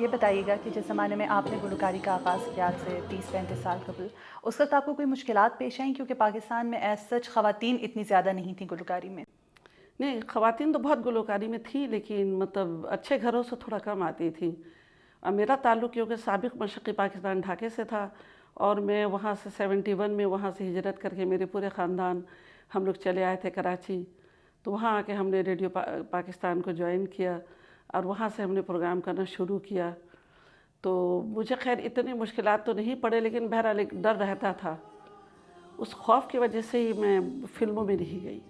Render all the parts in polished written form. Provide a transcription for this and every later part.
ये बताइएगा कि जिस ज़माने में आपने गुलकारी का आगाज़ किया आज से 30-35 साल कबल, उस वक़्त आपको कोई मुश्किलात पेश आईं? क्योंकि पाकिस्तान में एज़ सच ख़वातीन इतनी ज़्यादा नहीं थीं गुलकारी में। नहीं, ख़वातीन तो बहुत गुलकारी में थी, लेकिन मतलब अच्छे घरों से थोड़ा कम आती थी। मेरा ताल्लुक़ क्योंकि साबिक़ मशरक़ी पाकिस्तान ढाके से था और मैं वहाँ से 71 में वहाँ से हिजरत करके मेरे पूरे ख़ानदान हम लोग चले आए थे कराची। तो वहाँ आके हमने रेडियो पाकिस्तान को ज्वाइन किया और वहाँ से हमने प्रोग्राम करना शुरू किया। तो मुझे खैर इतनी मुश्किलात तो नहीं पड़े, लेकिन बहरहाल एक डर रहता था। उस खौफ की वजह से ही मैं फ़िल्मों में नहीं गई।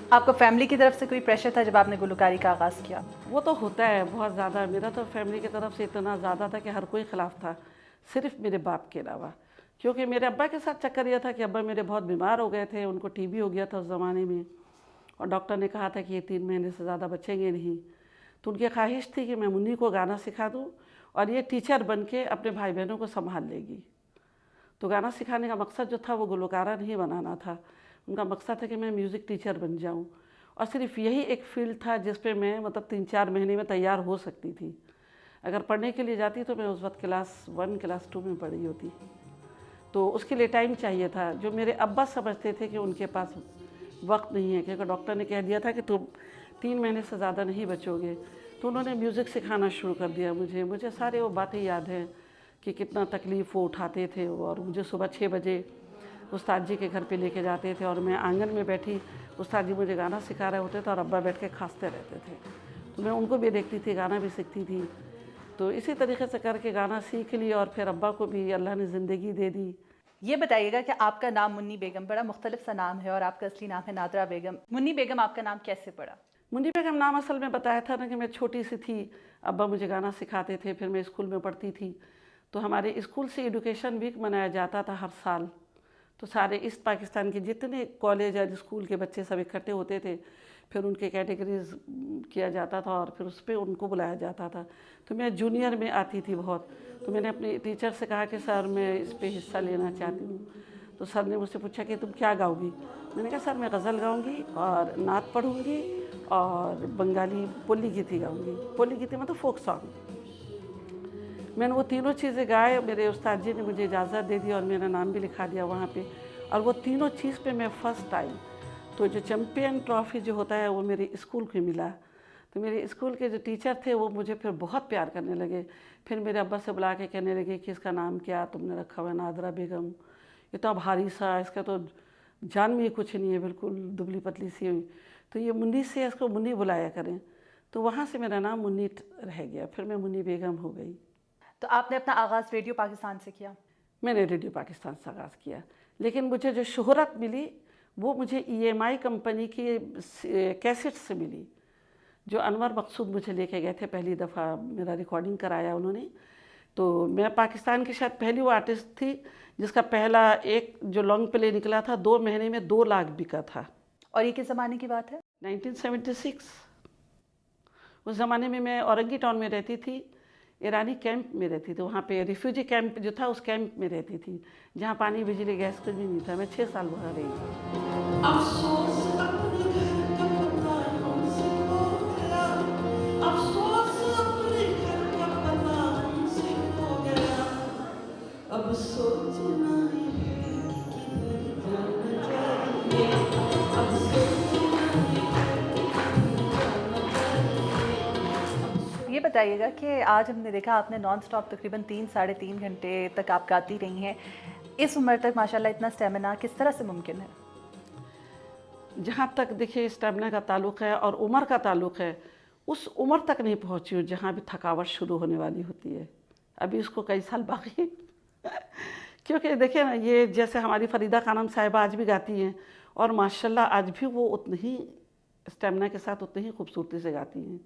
आपको फ़ैमिली की तरफ से कोई प्रेशर था जब आपने गुलकारी का आगाज़ किया? वो तो होता है बहुत ज़्यादा। मेरा तो फैमिली की तरफ से इतना ज़्यादा था कि हर कोई ख़िलाफ़ था, सिर्फ़ मेरे बाप के अलावा। क्योंकि मेरे अब्बा के साथ चक्कर ये था कि अब्बा मेरे बहुत बीमार हो गए थे, उनको टीबी हो गया था उस ज़माने में और डॉक्टर ने कहा था कि ये 3 महीने से ज़्यादा बचेंगे नहीं। तो उनकी ख्वाहिश थी कि मैं मुन्नी को गाना सिखा दूँ और ये टीचर बन के अपने भाई बहनों को संभाल लेगी। तो गाना सिखाने का मकसद जो था वो गुलकारा नहीं बनाना था, उनका मकसद था कि मैं म्यूज़िक टीचर बन जाऊँ और सिर्फ यही एक फ़ील्ड था जिस पे मैं मतलब 3-4 महीने में तैयार हो सकती थी। अगर पढ़ने के लिए जाती तो मैं उस वक्त क्लास 1 क्लास 2 में पढ़ी होती। तो उसके लिए टाइम चाहिए था, जो मेरे अब्बा समझते थे कि उनके पास वक्त नहीं है, क्योंकि डॉक्टर ने कह दिया था कि तुम 3 महीने से ज़्यादा नहीं बचोगे। तो उन्होंने म्यूज़िक सिखाना शुरू कर दिया मुझे सारे वो बातें याद हैं कि कितना तकलीफ़ वो उठाते थे और मुझे सुबह 6 बजे उस्ताद जी के घर पे लेके जाते थे और मैं आंगन में बैठी, उस्ताद जी मुझे गाना सिखा रहे होते थे और अब्बा बैठ के खांसते रहते थे। तो मैं उनको भी देखती थी, गाना भी सीखती थी। तो इसी तरीके से करके गाना सीख ली और फिर अब्बा को भी अल्लाह ने ज़िंदगी दे दी। ये बताइएगा कि आपका नाम मुन्नी बेगम बड़ा मुख्तलिफ सा नाम है और आपका असली नाम है नादरा बेगम। मुन्नी बेगम आपका नाम कैसे पड़ा? मुन्नी बेगम नाम असल में बताया था ना कि मैं छोटी सी थी, अब्बा मुझे गाना सिखाते थे, फिर मैं स्कूल में पढ़ती थी। तो हमारे स्कूल से एजुकेशन वीक मनाया जाता था हर साल। तो सारे ईस्ट पाकिस्तान के जितने कॉलेज और स्कूल के बच्चे सब इकट्ठे होते थे, फिर उनके कैटेगरीज किया जाता था और फिर उस पर उनको बुलाया जाता था। तो मैं जूनियर में आती थी बहुत। तो मैंने अपने टीचर से कहा कि सर मैं इस पे हिस्सा लेना चाहती हूँ। तो सर ने मुझसे पूछा कि तुम क्या गाओगी? मैंने कहा सर मैं गज़ल गाऊँगी और नात पढ़ूँगी और बंगाली पोली गीति गाऊँगी। पोली गीति मतलब फोक सॉन्ग। मैंने वो तीनों चीज़ें गाए, मेरे उस्ताद जी ने मुझे इजाज़त दे दी और मेरा नाम भी लिखा दिया वहाँ पे और वो तीनों चीज़ पे मैं फ़र्स्ट आई। तो जो चैम्पियन ट्रॉफ़ी जो होता है वो मेरे स्कूल को मिला। तो मेरे स्कूल के जो टीचर थे वो मुझे फिर बहुत प्यार करने लगे। फिर मेरे अब्बा से बुला के कहने लगे कि इसका नाम क्या तुमने रखा हुआ है? नादरा बेगम। इतना भारी सा, इसका तो जान में ही कुछ नहीं है, बिल्कुल दुबली पतली सी हुई। तो ये मुन्नी से इसको मुन्नी बुलाया करें। तो वहाँ से मेरा नाम मुन्नी रह गया, फिर मैं मुन्नी बेगम हो गई। तो आपने अपना आगाज़ रेडियो पाकिस्तान से किया? मैंने रेडियो पाकिस्तान से आगाज़ किया, लेकिन मुझे जो शोहरत मिली वो मुझे EMI कंपनी की कैसेट से मिली, जो अनवर मकसूद मुझे लेके गए थे। पहली दफ़ा मेरा रिकॉर्डिंग कराया उन्होंने। तो मैं पाकिस्तान की शायद पहली वो आर्टिस्ट थी जिसका पहला एक जो लॉन्ग प्ले निकला था 2 महीने में 2 लाख बिका था। और ये किस ज़माने की बात है? 1976। उस ज़माने में मैं औरंगी टाउन में रहती थी, ईरानी कैंप में रहती थी। वहाँ पे रिफ्यूजी कैंप जो था उस कैंप में रहती थी, जहाँ पानी बिजली गैस कुछ भी नहीं था। मैं 6 साल वहाँ रही। ये बताइएगा कि आज हमने देखा आपने नॉन स्टॉप तकरीबन 3 साढ़े 3 घंटे तक आप गाती रही हैं। इस उम्र तक माशाल्लाह इतना स्टेमिना किस तरह से मुमकिन है? जहाँ तक देखिए स्टेमिना का ताल्लुक़ है और उम्र का ताल्लुक़ है, उस उम्र तक नहीं पहुँची हूँ जहाँ भी थकावट शुरू होने वाली होती है। अभी उसको कई साल बाकी क्योंकि देखिए ना, ये जैसे हमारी फ़रीदा खानम साहिबा आज भी गाती हैं और माशाल्लाह आज भी वो उतनी ही स्टेमिना के साथ उतनी ही खूबसूरती से गाती हैं।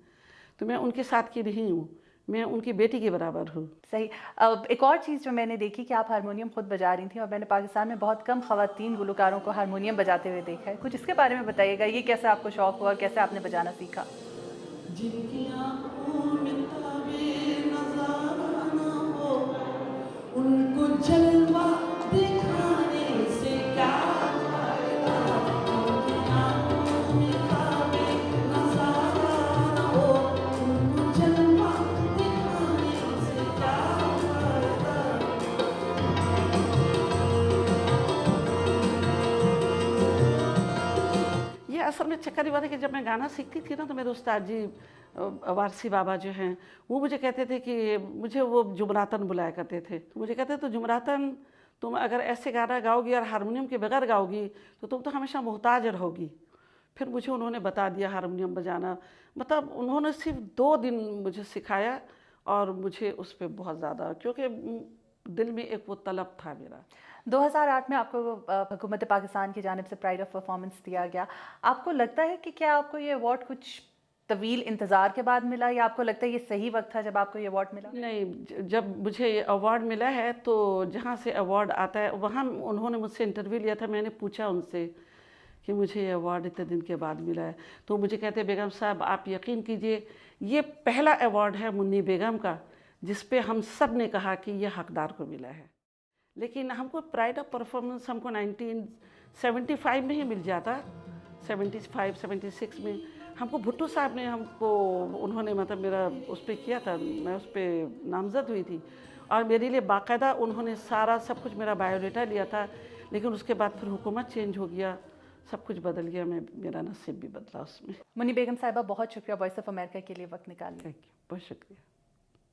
तो मैं उनके साथ की नहीं हूँ, मैं उनकी बेटी के बराबर हूँ। सही। अब एक और चीज़ जो मैंने देखी कि आप हारमोनियम खुद बजा रही थी और मैंने पाकिस्तान में बहुत कम ख़वातीन गुलकारों को हारमोनियम बजाते हुए देखा है। कुछ इसके बारे में बताइएगा, ये कैसे आपको शौक़ हुआ और कैसे आपने बजाना सीखा? असल में चक्कर ये बात है कि जब मैं गाना सीखती थी ना तो मेरे उस्ताद जी वारसी बाबा जो हैं वो मुझे कहते थे कि मुझे वो जुमरातन बुलाया करते थे, तो मुझे कहते तो जुमरातन तुम अगर ऐसे गाना गाओगी और हारमोनियम के बगैर गाओगी तो तुम तो हमेशा मोहताज रहोगी। फिर मुझे उन्होंने बता दिया हारमोनियम बजाना, मतलब उन्होंने सिर्फ 2 दिन मुझे सिखाया और मुझे उस पर बहुत ज़्यादा, क्योंकि दिल में एक वो तलब था मेरा। 2008 में आपको हुकूमत पाकिस्तान की जानिब से प्राइड ऑफ परफॉर्मेंस दिया गया। आपको लगता है कि क्या आपको ये अवार्ड कुछ तवील इंतज़ार के बाद मिला, या आपको लगता है ये सही वक्त था जब आपको ये अवार्ड मिला? नहीं, जब मुझे ये अवार्ड मिला है तो जहाँ से अवार्ड आता है वहाँ उन्होंने मुझसे इंटरव्यू लिया था। मैंने पूछा उनसे कि मुझे ये अवार्ड इतने दिन के बाद मिला है, तो मुझे कहते बेगम साहब आप यकीन कीजिए ये पहला अवार्ड है मुन्नी बेगम का जिस पे हम सब ने कहा कि ये हकदार को मिला है। लेकिन हमको प्राइड ऑफ परफॉर्मेंस हमको 1975 में ही मिल जाता, 75 76 में हमको भुट्टो साहब ने हमको उन्होंने मतलब मेरा उस पर किया था, मैं उस पर नामज़द हुई थी और मेरे लिए बाकायदा उन्होंने सारा सब कुछ मेरा बायोडाटा लिया था। लेकिन उसके बाद फिर हुकूमत चेंज हो गया, सब कुछ बदल गया, मेरा नसीब भी बदला उसमें। मुन्नी बेगम साहिबा बहुत शुक्रिया वॉइस ऑफ अमेरिका के लिए वक्त निकालिए। थैंक यू, बहुत शुक्रिया।